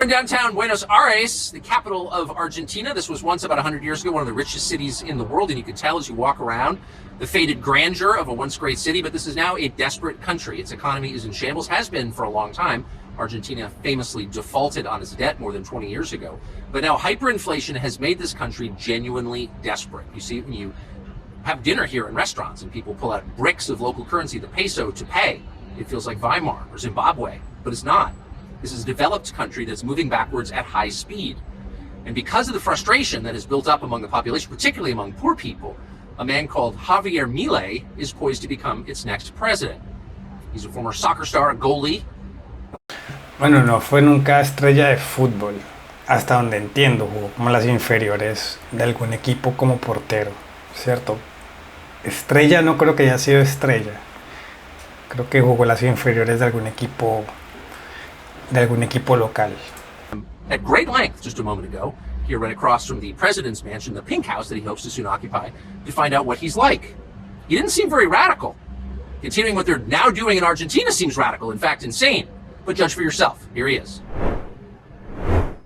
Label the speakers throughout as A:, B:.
A: In downtown Buenos Aires, the capital of Argentina. This was once, about 100 years ago, one of the richest cities in the world, and you can tell as you walk around the faded grandeur of a once great city, but this is now a desperate country. Its economy is in shambles, has been for a long time. Argentina famously defaulted on its debt more than 20 years ago. But now hyperinflation has made this country genuinely desperate. You see, when you have dinner here in restaurants and people pull out bricks of local currency, the peso, to pay, it feels like Weimar or Zimbabwe, but it's not. This is a developed country that's moving backwards at high speed. And because of the frustration that has built up among the population, particularly among poor people, a man called Javier Milei is poised to become its next president. He's a former soccer star, a goalie.
B: Bueno, no fue nunca estrella de fútbol. Hasta donde entiendo, jugó como las inferiores de algún equipo como portero, ¿cierto? Estrella no creo que haya sido estrella. Creo que jugó las inferiores de algún equipo local.
A: At great length just a moment ago, here right across from the president's mansion, the pink house that he hopes to soon occupy, to find out what he's like. He didn't seem very radical. Continuing what they're now doing in Argentina seems radical, in fact insane. But judge for yourself. Here he is.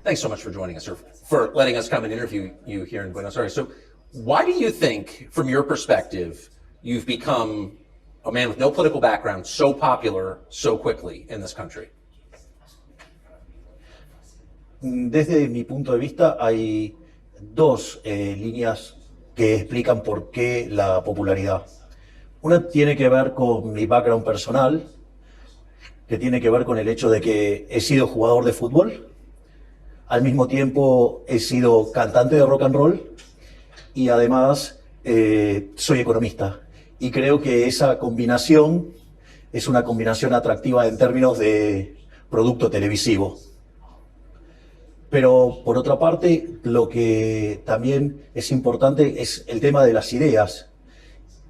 A: Thanks so much for joining us, or for letting us come and interview you here in Buenos Aires. So why do you think, from your perspective, you've become a man with no political background so popular so quickly in this country?
C: Desde mi punto de vista hay dos líneas que explican por qué la popularidad. Una tiene que ver con mi background personal, que tiene que ver con el hecho de que he sido jugador de fútbol, al mismo tiempo he sido cantante de rock and roll y además soy economista. Y creo que esa combinación es una combinación atractiva en términos de producto televisivo. Pero por otra parte, lo que también es importante es el tema de las ideas.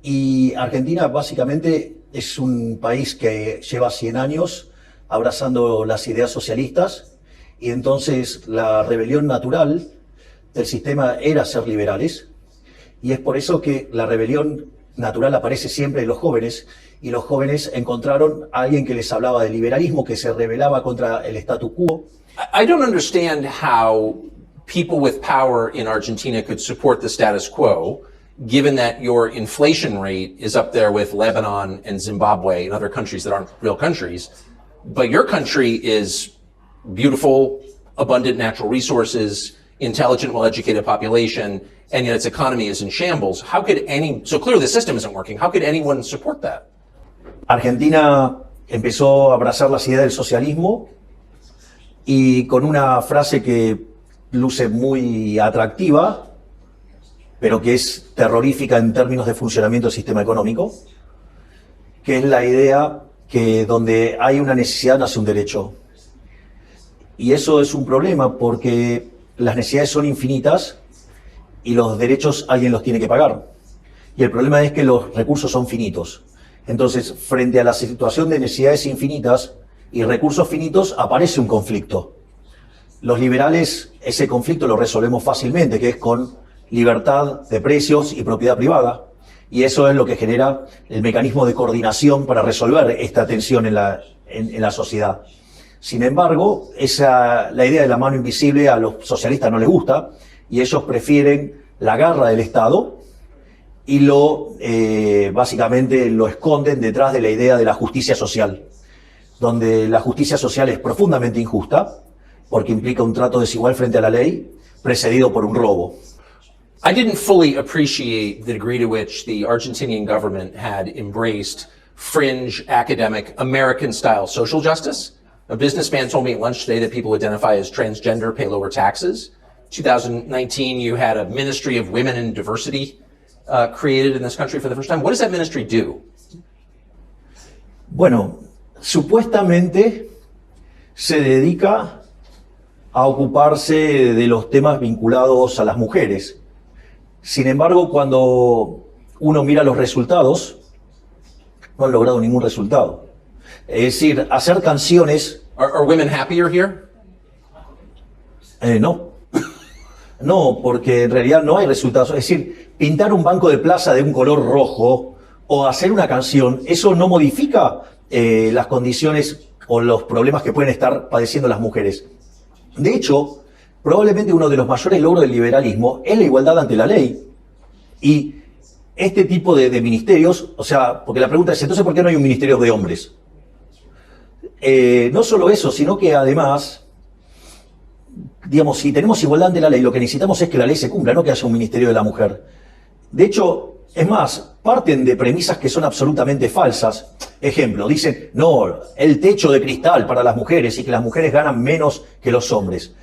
C: Y Argentina básicamente es un país que lleva 100 años abrazando las ideas socialistas y entonces la rebelión natural del sistema era ser liberales y es por eso que la rebelión natural aparece siempre en los jóvenes y los jóvenes encontraron a alguien que les hablaba de liberalismo, que se rebelaba contra el statu quo.
A: I don't understand how people with power in Argentina could support the status quo, given that your inflation rate is up there with Lebanon and Zimbabwe and other countries that aren't real countries, but your country is beautiful, abundant natural resources, intelligent, well-educated population, and yet its economy is in shambles. How could so clearly the system isn't working, how could anyone support that?
C: Argentina empezó a abrazar las ideas del socialismo y con una frase que luce muy atractiva, pero que es terrorífica en términos de funcionamiento del sistema económico, que es la idea que donde hay una necesidad nace un derecho. Y eso es un problema porque las necesidades son infinitas y los derechos alguien los tiene que pagar. Y el problema es que los recursos son finitos. Entonces, frente a la situación de necesidades infinitas y recursos finitos, aparece un conflicto. Los liberales ese conflicto lo resolvemos fácilmente, que es con libertad de precios y propiedad privada, y eso es lo que genera el mecanismo de coordinación para resolver esta tensión en la sociedad. Sin embargo, la idea de la mano invisible a los socialistas no les gusta, y ellos prefieren la garra del Estado y básicamente lo esconden detrás de la idea de la justicia social, donde la justicia social es profundamente injusta, porque implica un trato desigual frente a la ley, precedido por un robo.
A: I didn't fully appreciate the degree to which the Argentinian government had embraced fringe, academic, American-style social justice. A businessman told me at lunch today that people who identify as transgender pay lower taxes. 2019, you had a Ministry of Women and Diversity created in this country for the first time. What does that ministry do?
C: Bueno, supuestamente se dedica a ocuparse de los temas vinculados a las mujeres. Sin embargo, cuando uno mira los resultados, no han logrado ningún resultado. Es decir, hacer canciones...
A: Are women happier here?
C: No. No, porque en realidad no hay resultados. Es decir, pintar un banco de plaza de un color rojo o hacer una canción, eso no modifica las condiciones o los problemas que pueden estar padeciendo las mujeres. De hecho, probablemente uno de los mayores logros del liberalismo es la igualdad ante la ley. Y este tipo de ministerios, o sea, porque la pregunta es, entonces, ¿por qué no hay un ministerio de hombres? No solo eso, sino que además, digamos, si tenemos igualdad ante la ley, lo que necesitamos es que la ley se cumpla, no que haya un ministerio de la mujer. De hecho, es más, parten de premisas que son absolutamente falsas. Ejemplo, dicen, no, el techo de cristal para las mujeres y que las mujeres ganan menos que los hombres.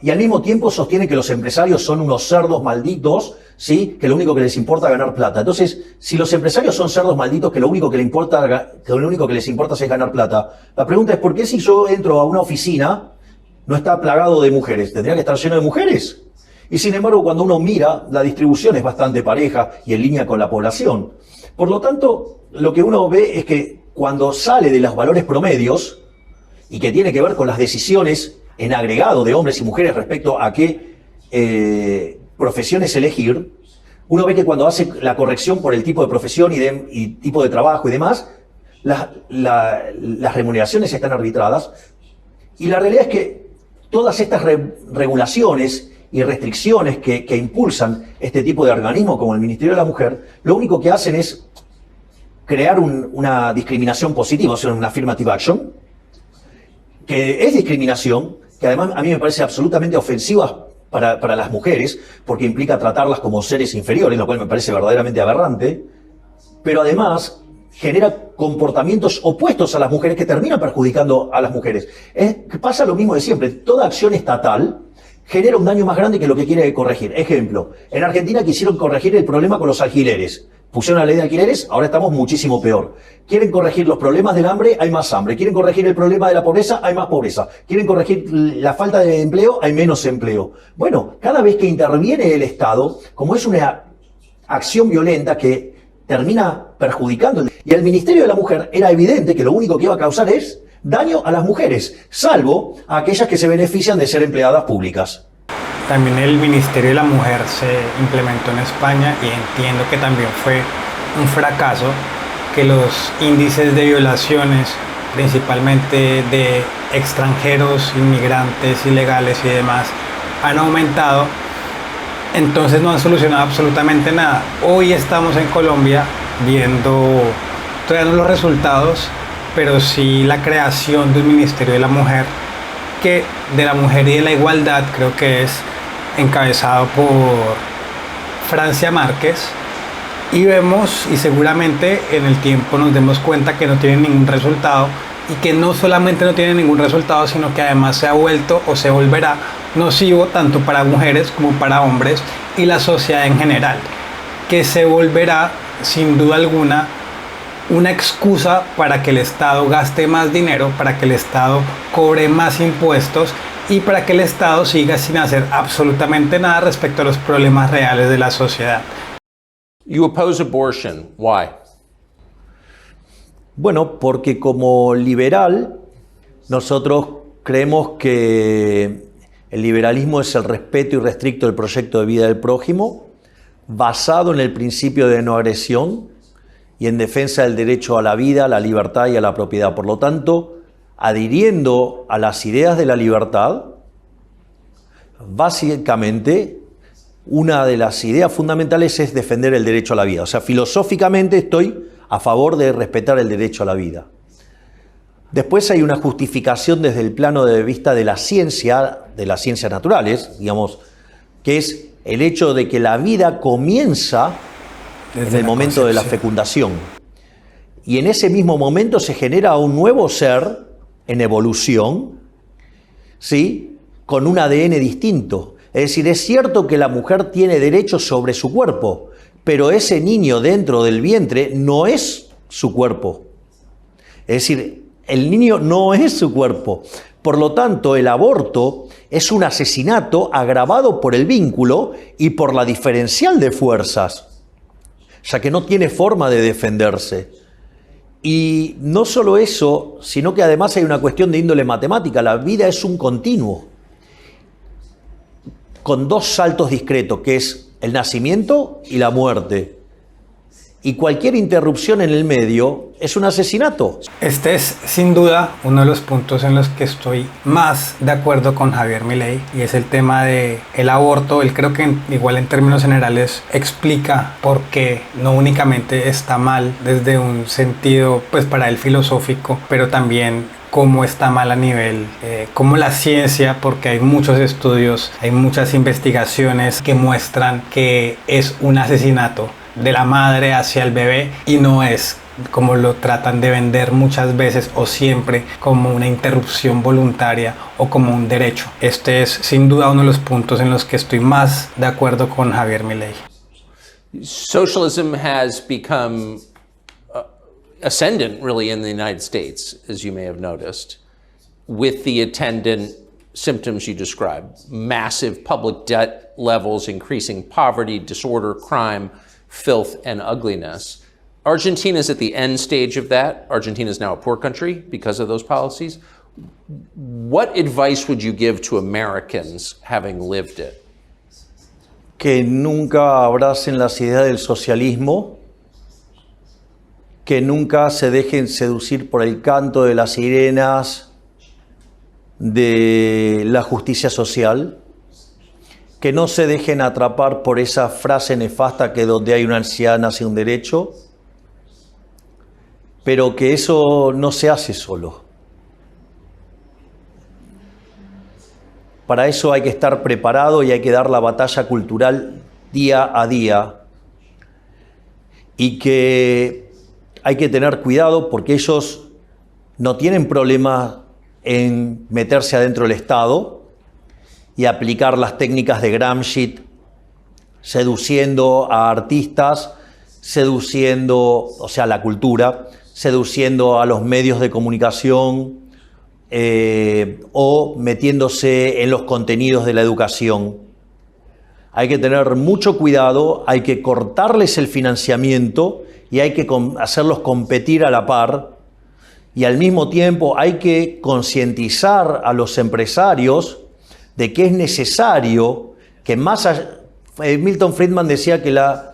C: Y al mismo tiempo sostienen que los empresarios son unos cerdos malditos, ¿sí? Que lo único que les importa es ganar plata. Entonces, si los empresarios son cerdos malditos que lo único que les importa es ganar plata, la pregunta es, ¿por qué si yo entro a una oficina no está plagado de mujeres? ¿Tendría que estar lleno de mujeres? Y sin embargo, cuando uno mira, la distribución es bastante pareja y en línea con la población. Por lo tanto, lo que uno ve es que cuando sale de los valores promedios, y que tiene que ver con las decisiones en agregado de hombres y mujeres respecto a qué profesiones elegir, uno ve que cuando hace la corrección por el tipo de profesión y tipo de trabajo y demás, las remuneraciones están arbitradas. Y la realidad es que todas estas regulaciones y restricciones que impulsan este tipo de organismos como el Ministerio de la Mujer, lo único que hacen es crear una discriminación positiva, o sea, una affirmative action, que es discriminación, que además a mí me parece absolutamente ofensiva para las mujeres, porque implica tratarlas como seres inferiores, lo cual me parece verdaderamente aberrante, pero además genera comportamientos opuestos a las mujeres que terminan perjudicando a las mujeres. Pasa lo mismo de siempre, toda acción estatal genera un daño más grande que lo que quiere corregir. Ejemplo, en Argentina quisieron corregir el problema con los alquileres. Pusieron la ley de alquileres, ahora estamos muchísimo peor. Quieren corregir los problemas del hambre, hay más hambre. Quieren corregir el problema de la pobreza, hay más pobreza. Quieren corregir la falta de empleo, hay menos empleo. Bueno, cada vez que interviene el Estado, como es una acción violenta que termina perjudicando, y el Ministerio de la Mujer era evidente que lo único que iba a causar es daño a las mujeres, salvo a aquellas que se benefician de ser empleadas públicas.
B: También el Ministerio de la Mujer se implementó en España y entiendo que también fue un fracaso, que los índices de violaciones, principalmente de extranjeros, inmigrantes, ilegales y demás, han aumentado. Entonces no han solucionado absolutamente nada. Hoy estamos en Colombia viendo todavía no los resultados, pero sí la creación de un Ministerio de la Mujer, que de la mujer y de la igualdad, creo que es encabezado por Francia Márquez, y vemos, y seguramente en el tiempo nos demos cuenta que no tiene ningún resultado, y que no solamente no tiene ningún resultado, sino que además se ha vuelto o se volverá nocivo tanto para mujeres como para hombres y la sociedad en general, que se volverá sin duda alguna una excusa para que el Estado gaste más dinero, para que el Estado cobre más impuestos y para que el Estado siga sin hacer absolutamente nada respecto a los problemas reales de la sociedad.
A: You oppose abortion. Why?
C: Bueno, porque como liberal, nosotros creemos que el liberalismo es el respeto irrestricto del proyecto de vida del prójimo, basado en el principio de no agresión y en defensa del derecho a la vida, a la libertad y a la propiedad. Por lo tanto, adhiriendo a las ideas de la libertad, básicamente, una de las ideas fundamentales es defender el derecho a la vida. O sea, filosóficamente estoy a favor de respetar el derecho a la vida. Después hay una justificación desde el plano de vista de las ciencias naturales, digamos, que es el hecho de que la vida comienza desde el momento de la fecundación. Y en ese mismo momento se genera un nuevo ser en evolución, ¿sí?, con un ADN distinto. Es decir, es cierto que la mujer tiene derechos sobre su cuerpo, pero ese niño dentro del vientre no es su cuerpo. Es decir, el niño no es su cuerpo. Por lo tanto, el aborto es un asesinato agravado por el vínculo y por la diferencial de fuerzas, ya que no tiene forma de defenderse. Y no solo eso, sino que además hay una cuestión de índole matemática. La vida es un continuo, con dos saltos discretos, que es el nacimiento y la muerte. y cualquier interrupción en el medio es un asesinato.
B: Este es sin duda uno de los puntos en los que estoy más de acuerdo con Javier Milei, y es el tema del aborto. Él creo que igual en términos generales explica por qué no únicamente está mal desde un sentido pues para él filosófico, pero también cómo está mal a nivel, como la ciencia, porque hay muchos estudios, hay muchas investigaciones que muestran que es un asesinato de la madre hacia el bebé y no es como lo tratan de vender muchas veces o siempre como una interrupción voluntaria o como un derecho. Este es sin duda uno de los puntos en los que estoy más de acuerdo con Javier Milei.
D: Socialism has become ascendant, really, in the United States, as you may have noticed, with the attendant symptoms you described: massive public debt levels, increasing poverty, disorder, crime, filth, and ugliness. Argentina is at the end stage of that. Argentina is now a poor country because of those policies. What advice would you give to Americans having lived it?
C: Que nunca abracen las ideas del socialismo, que nunca se dejen seducir por el canto de las sirenas de la justicia social, que no se dejen atrapar por esa frase nefasta que donde hay una ansiedad nace un derecho, pero que eso no se hace solo. Para eso hay que estar preparado y hay que dar la batalla cultural día a día, y que hay que tener cuidado porque ellos no tienen problema en meterse adentro del Estado y aplicar las técnicas de Gramsci, seduciendo a artistas, seduciendo, o sea, la cultura, seduciendo a los medios de comunicación o metiéndose en los contenidos de la educación. Hay que tener mucho cuidado, hay que cortarles el financiamiento y hay que hacerlos competir a la par, y al mismo tiempo hay que concientizar a los empresarios de que es necesario que más allá, Milton Friedman decía que la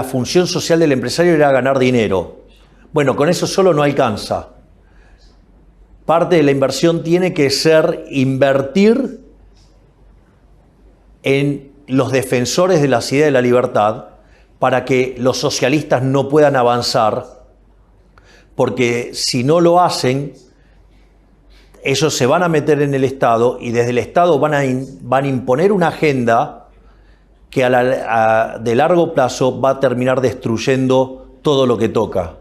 C: función social del empresario era ganar dinero. Bueno, con eso solo no alcanza. Parte de la inversión tiene que ser invertir en los defensores de las ideas de la libertad para que los socialistas no puedan avanzar, porque si no lo hacen, ellos se van a meter en el Estado y desde el Estado van a imponer una agenda que de largo plazo va a terminar destruyendo todo lo que toca.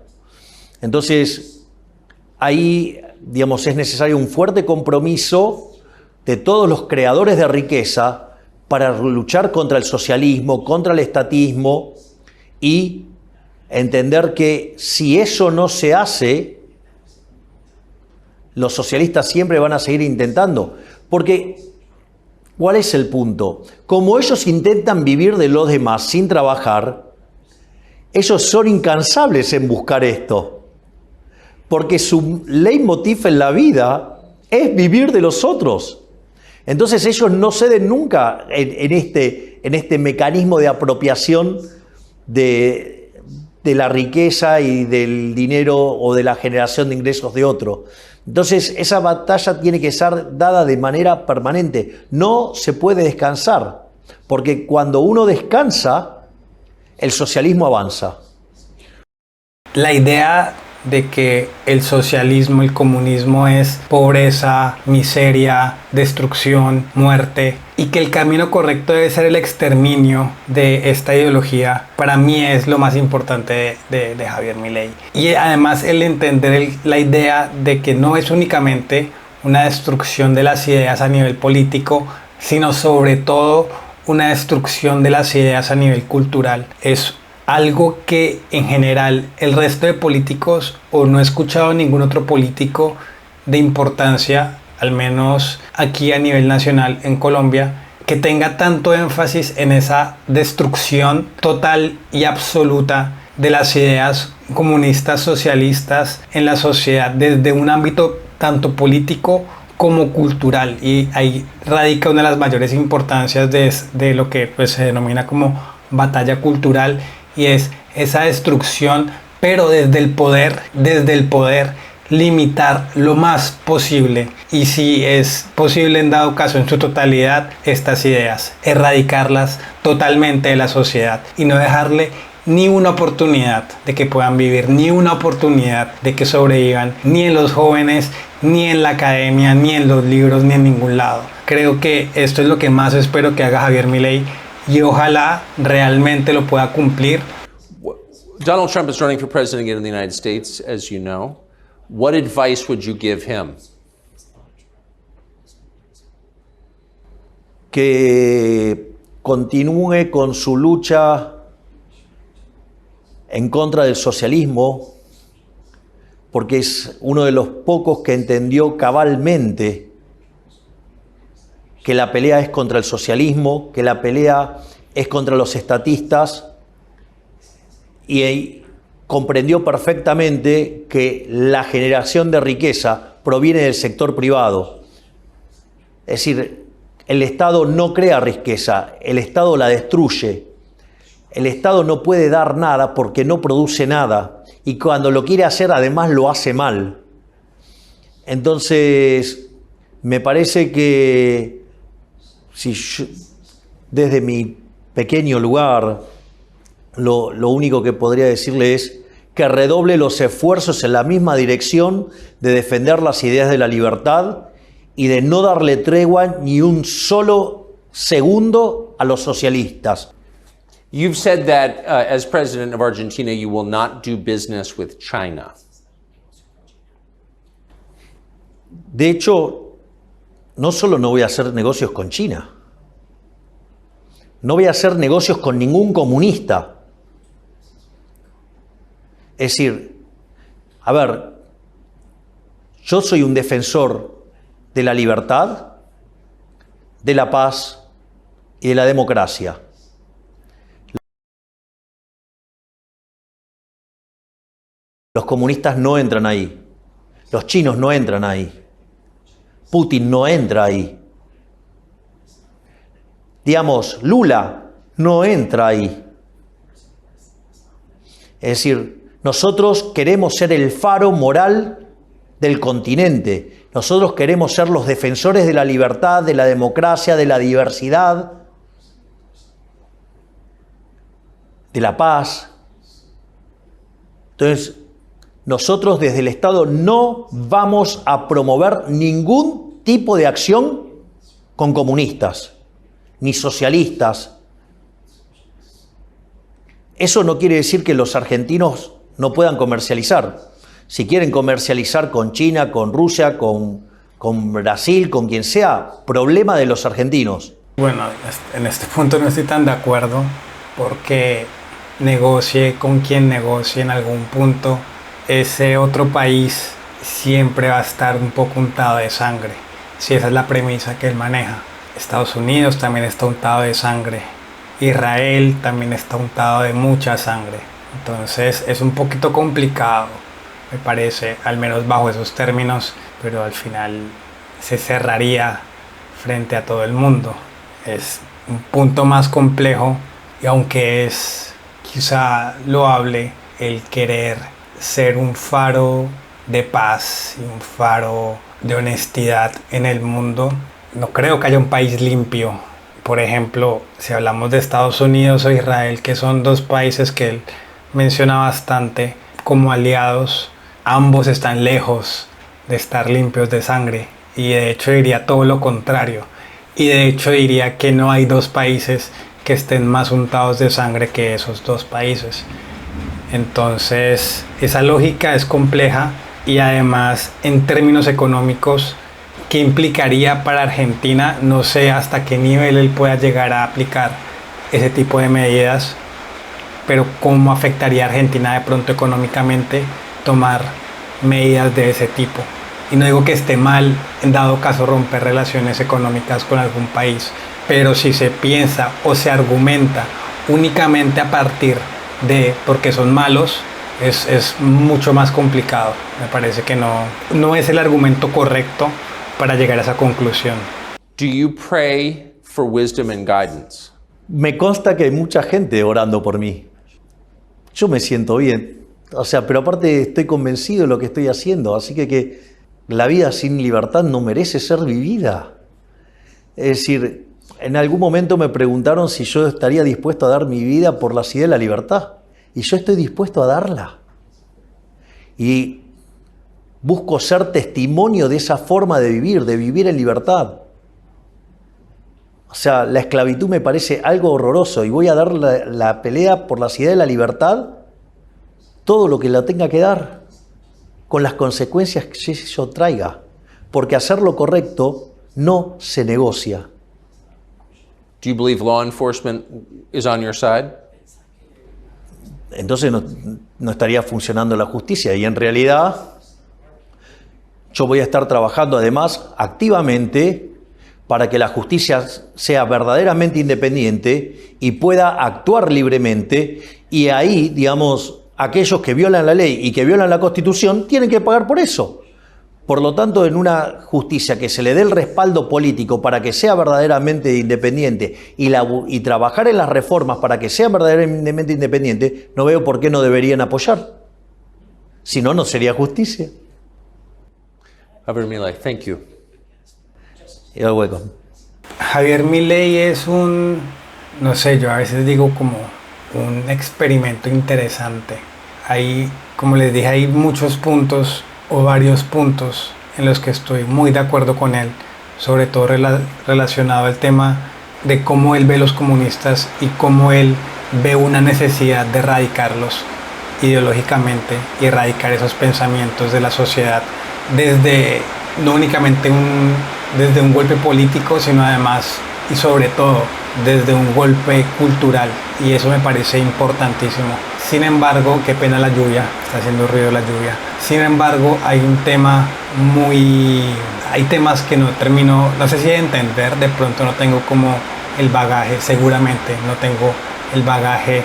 C: Entonces, ahí, digamos, es necesario un fuerte compromiso de todos los creadores de riqueza para luchar contra el socialismo, contra el estatismo, y entender que si eso no se hace, los socialistas siempre van a seguir intentando. Porque, ¿cuál es el punto? Como ellos intentan vivir de los demás sin trabajar, ellos son incansables en buscar esto. Porque su leitmotiv en la vida es vivir de los otros. Entonces ellos no ceden nunca en este mecanismo de apropiación de la riqueza y del dinero o de la generación de ingresos de otro. Entonces esa batalla tiene que ser dada de manera permanente. No se puede descansar, porque cuando uno descansa, el socialismo avanza.
B: La idea de que el socialismo, el comunismo es pobreza, miseria, destrucción, muerte, y que el camino correcto debe ser el exterminio de esta ideología, para mí es lo más importante de Javier Milei. Y además el entender la idea de que no es únicamente una destrucción de las ideas a nivel político, sino sobre todo una destrucción de las ideas a nivel cultural. Es algo que en general el resto de políticos, o no he escuchado ningún otro político de importancia, al menos aquí a nivel nacional en Colombia, que tenga tanto énfasis en esa destrucción total y absoluta de las ideas comunistas, socialistas en la sociedad desde un ámbito tanto político como cultural. Y ahí radica una de las mayores importancias de lo que pues, se denomina como batalla cultural, y es esa destrucción, pero desde el poder limitar lo más posible, y si es posible en dado caso en su totalidad, estas ideas, erradicarlas totalmente de la sociedad y no dejarle ni una oportunidad de que puedan vivir, ni una oportunidad de que sobrevivan, ni en los jóvenes, ni en la academia, ni en los libros, ni en ningún lado. Creo que esto es lo que más espero que haga Javier Milei y ojalá realmente lo pueda cumplir.
D: Donald Trump is running for president again in the United States, as you know. What advice would you give him?
C: Que continúe con su lucha en contra del socialismo, porque es uno de los pocos que entendió cabalmente que la pelea es contra el socialismo, que la pelea es contra los estatistas, y comprendió perfectamente que la generación de riqueza proviene del sector privado. Es decir, el Estado no crea riqueza, el Estado la destruye. El Estado no puede dar nada porque no produce nada, y cuando lo quiere hacer además lo hace mal. Entonces, me parece que si yo, desde mi pequeño lugar, lo único que podría decirle es que redoble los esfuerzos en la misma dirección de defender las ideas de la libertad y de no darle tregua ni un solo segundo a los socialistas.
D: You've said that as president of Argentina, you will not do business with China.
C: De hecho, no solo no voy a hacer negocios con China, no voy a hacer negocios con ningún comunista. Es decir, a ver, yo soy un defensor de la libertad, de la paz y de la democracia. Los comunistas no entran ahí, los chinos no entran ahí, Putin no entra ahí. Digamos, Lula no entra ahí. Es decir, nosotros queremos ser el faro moral del continente. Nosotros queremos ser los defensores de la libertad, de la democracia, de la diversidad, de la paz. Entonces, nosotros desde el Estado no vamos a promover ningún tipo de acción con comunistas, ni socialistas. Eso no quiere decir que los argentinos no puedan comercializar. Si quieren comercializar con China, con Rusia, con Brasil, con quien sea, problema de los argentinos.
B: Bueno, en este punto no estoy tan de acuerdo, porque negocie con quien negocie en algún punto, ese otro país siempre va a estar un poco untado de sangre, si esa es la premisa que él maneja. Estados Unidos también está untado de sangre, Israel también está untado de mucha sangre, entonces es un poquito complicado, me parece, al menos bajo esos términos, pero al final se cerraría frente a todo el mundo. Es un punto más complejo, y aunque es quizá loable el querer ser un faro de paz y un faro de honestidad en el mundo, no creo que haya un país limpio. Por ejemplo, si hablamos de Estados Unidos o Israel, que son dos países que él menciona bastante como aliados, ambos están lejos de estar limpios de sangre, y de hecho diría todo lo contrario, y de hecho diría que no hay dos países que estén más untados de sangre que esos dos países. Entonces, esa lógica es compleja, y además en términos económicos, ¿qué implicaría para Argentina? No sé hasta qué nivel él pueda llegar a aplicar ese tipo de medidas, pero ¿cómo afectaría a Argentina de pronto económicamente tomar medidas de ese tipo? Y no digo que esté mal en dado caso romper relaciones económicas con algún país, pero si se piensa o se argumenta únicamente a partir de porque son malos, es mucho más complicado. Me parece que no es el argumento correcto para llegar a esa conclusión.
D: Do you pray for wisdom and guidance?
C: Me consta que hay mucha gente orando por mí. yo me siento bien. O sea, pero aparte estoy convencido de lo que estoy haciendo, así que la vida sin libertad no merece ser vivida. Es decir, en algún momento me preguntaron si yo estaría dispuesto a dar mi vida por la idea de la libertad. Y yo estoy dispuesto a darla. Y busco ser testimonio de esa forma de vivir en libertad. O sea, la esclavitud me parece algo horroroso y voy a dar la pelea por la idea de la libertad todo lo que la tenga que dar, con las consecuencias que eso traiga. Porque hacer lo correcto no se negocia.
D: Do you believe law enforcement is on your side?
C: Entonces no estaría funcionando la justicia y en realidad yo voy a estar trabajando además activamente para que la justicia sea verdaderamente independiente y pueda actuar libremente y ahí, digamos, aquellos que violan la ley y que violan la Constitución tienen que pagar por eso. Por lo tanto, en una justicia que se le dé el respaldo político para que sea verdaderamente independiente y trabajar en las reformas para que sea verdaderamente independiente, no veo por qué no deberían apoyar. Si no, no sería justicia.
D: Javier Milei, thank you.
C: You're welcome.
B: Javier Milei es no sé, yo a veces digo como un experimento interesante. Hay, como les dije, hay muchos puntos o varios puntos en los que estoy muy de acuerdo con él, sobre todo relacionado al tema de cómo él ve los comunistas y cómo él ve una necesidad de erradicarlos ideológicamente y erradicar esos pensamientos de la sociedad desde no únicamente desde un golpe político, sino además y sobre todo desde un golpe cultural, y eso me parece importantísimo. Sin embargo, qué pena la lluvia, está haciendo ruido la lluvia. Sin embargo, hay temas que no termino, no sé si de entender, de pronto no tengo como el bagaje, seguramente no tengo el bagaje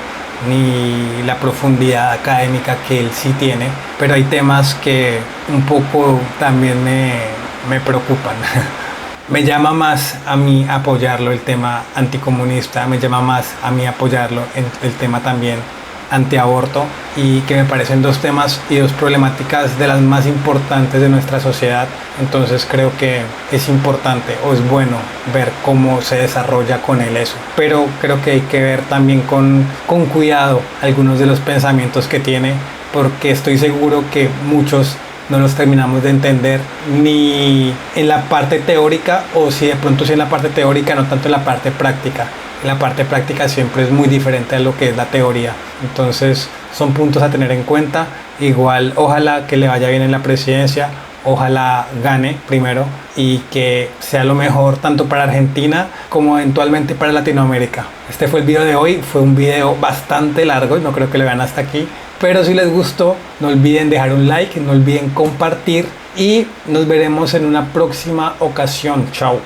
B: ni la profundidad académica que él sí tiene, pero hay temas que un poco también me preocupan. Me llama más a mí apoyarlo el tema anticomunista, me llama más a mí apoyarlo en el tema también antiaborto, y que me parecen dos temas y dos problemáticas de las más importantes de nuestra sociedad. Entonces creo que es importante o es bueno ver cómo se desarrolla con él eso, pero creo que hay que ver también con cuidado algunos de los pensamientos que tiene, porque estoy seguro que muchos no los terminamos de entender ni en la parte teórica, o si de pronto sí en la parte teórica, no tanto en la parte práctica. En la parte práctica siempre es muy diferente a lo que es la teoría. Entonces son puntos a tener en cuenta. Igual ojalá que le vaya bien en la presidencia, ojalá gane primero y que sea lo mejor tanto para Argentina como eventualmente para Latinoamérica. Este fue el video de hoy, fue un video bastante largo, no creo que lo vean hasta aquí, pero si les gustó no olviden dejar un like, no olviden compartir y nos veremos en una próxima ocasión. Chao.